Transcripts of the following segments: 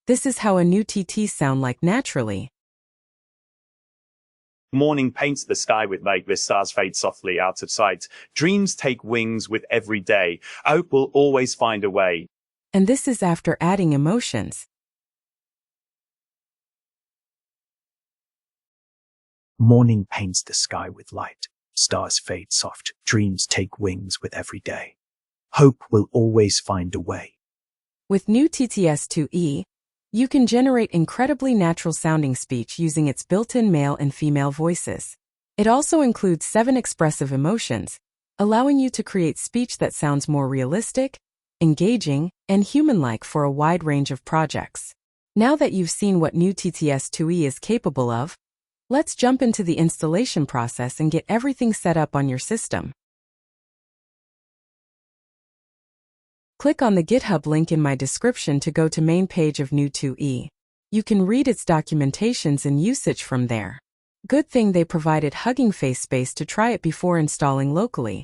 This is how a new TT sound like naturally. Morning paints the sky with light, the stars fade softly out of sight. Dreams take wings with every day. Hope will always find a way. And this is after adding emotions. Morning paints the sky with light. Stars fade soft. Dreams take wings with every day. Hope will always find a way. With NeuTTS-2E, you can generate incredibly natural-sounding speech using its built-in male and female voices. It also includes 7 expressive emotions, allowing you to create speech that sounds more realistic, engaging, and human-like for a wide range of projects. Now that you've seen what NeuTTS-2E is capable of, let's jump into the installation process and get everything set up on your system. Click on the GitHub link in my description to go to main page of NeuTTS-2E. You can read its documentations and usage from there. Good thing they provided Hugging Face space to try it before installing locally.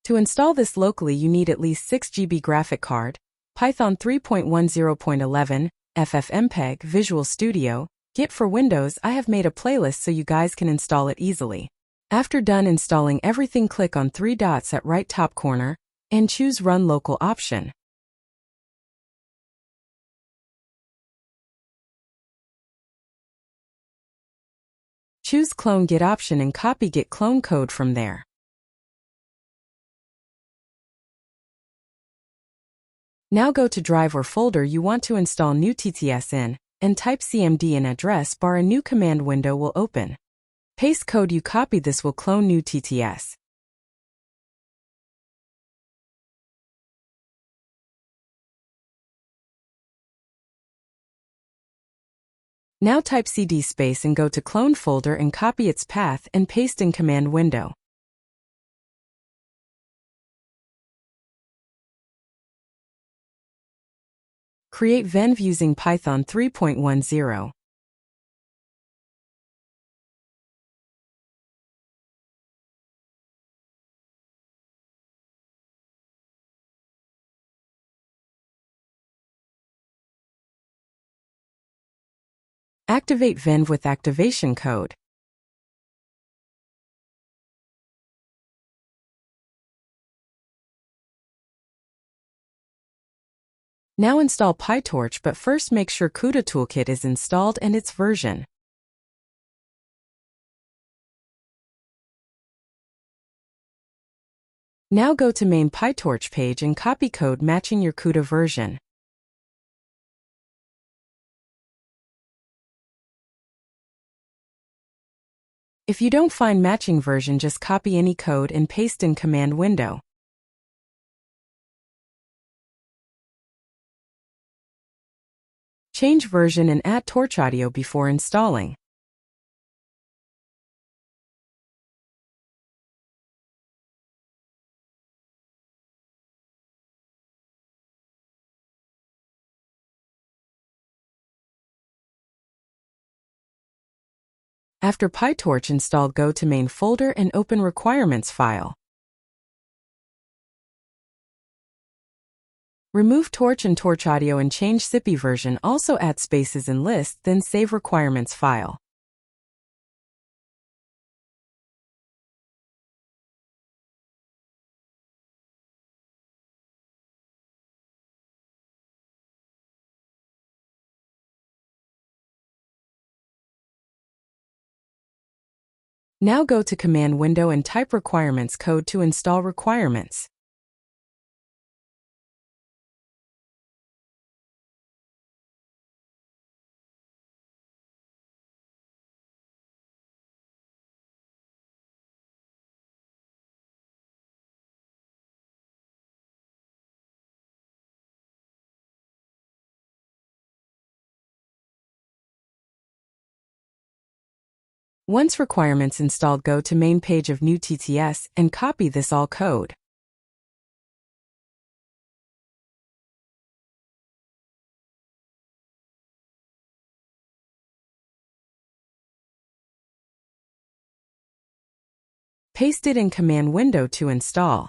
To install this locally, you need at least 6 GB graphic card, Python 3.10.11, FFmpeg, Visual Studio, Git for Windows. I have made a playlist so you guys can install it easily. After done installing everything, click on 3 dots at right top corner and choose Run Local option. Choose Clone Git option and copy Git clone code from there. Now go to drive or folder you want to install NeuTTS in, and type cmd in address bar. A new command window will open. Paste code you copied. This will clone NeuTTS. Now type cd space and go to clone folder and copy its path and paste in command window. Create venv using Python 3.10. Activate venv with activation code. Now install PyTorch, but first make sure CUDA Toolkit is installed and its version. Now go to main PyTorch page and copy code matching your CUDA version. If you don't find matching version, just copy any code and paste in command window. Change version and add Torch audio before installing. After PyTorch installed, go to main folder and open requirements file. Remove Torch and Torch audio and change CPI version. Also add spaces and lists, then save requirements file. Now go to command window and type requirements code to install requirements. Once requirements installed, go to main page of NeuTTS and copy this all code. Paste it in command window to install.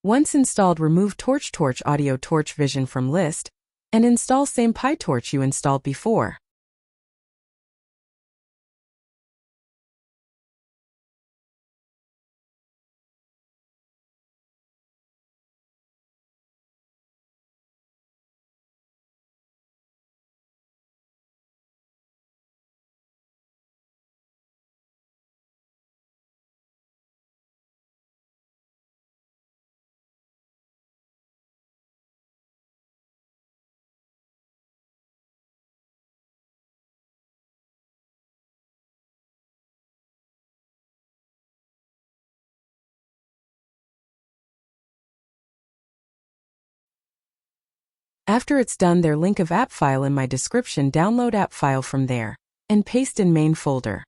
Once installed, remove TorchTorch Audio Torch Vision from list and install same PyTorch you installed before. After it's done, their link of app file in my description. Download app file from there and paste in main folder.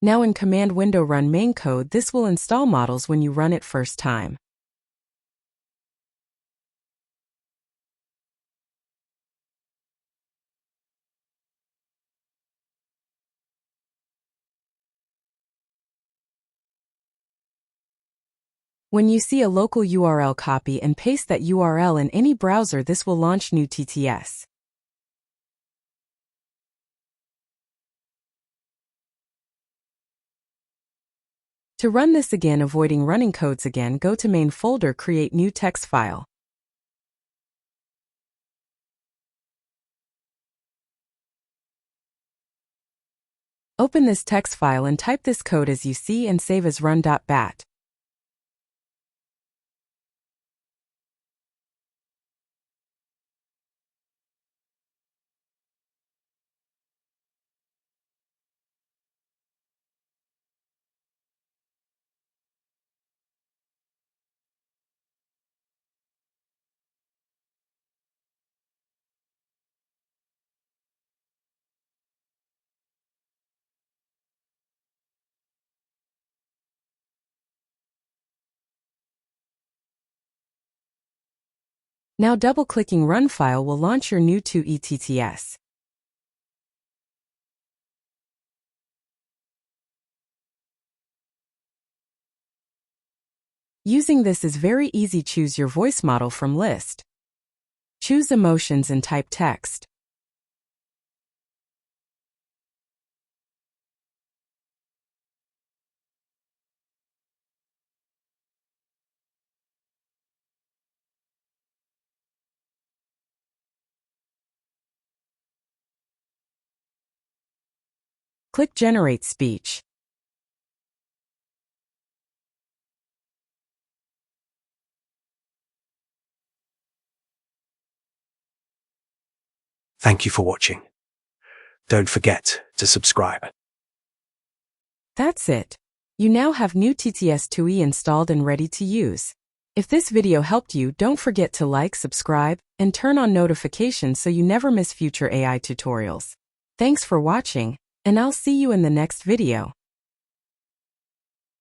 Now in command window run main code. This will install models when you run it first time. When you see a local URL, copy and paste that URL in any browser. This will launch NeuTTS. To run this again, avoiding running codes again, go to main folder, create new text file. Open this text file and type this code as you see and save as run.bat. Now double-clicking run file will launch your new NeuTTS. Using this is very easy. Choose your voice model from list. Choose emotions and type text. Click Generate Speech. Thank you for watching. Don't forget to subscribe. That's it. You now have NeuTTS-2E installed and ready to use. If this video helped you, don't forget to like, subscribe, and turn on notifications so you never miss future AI tutorials. Thanks for watching, and I'll see you in the next video.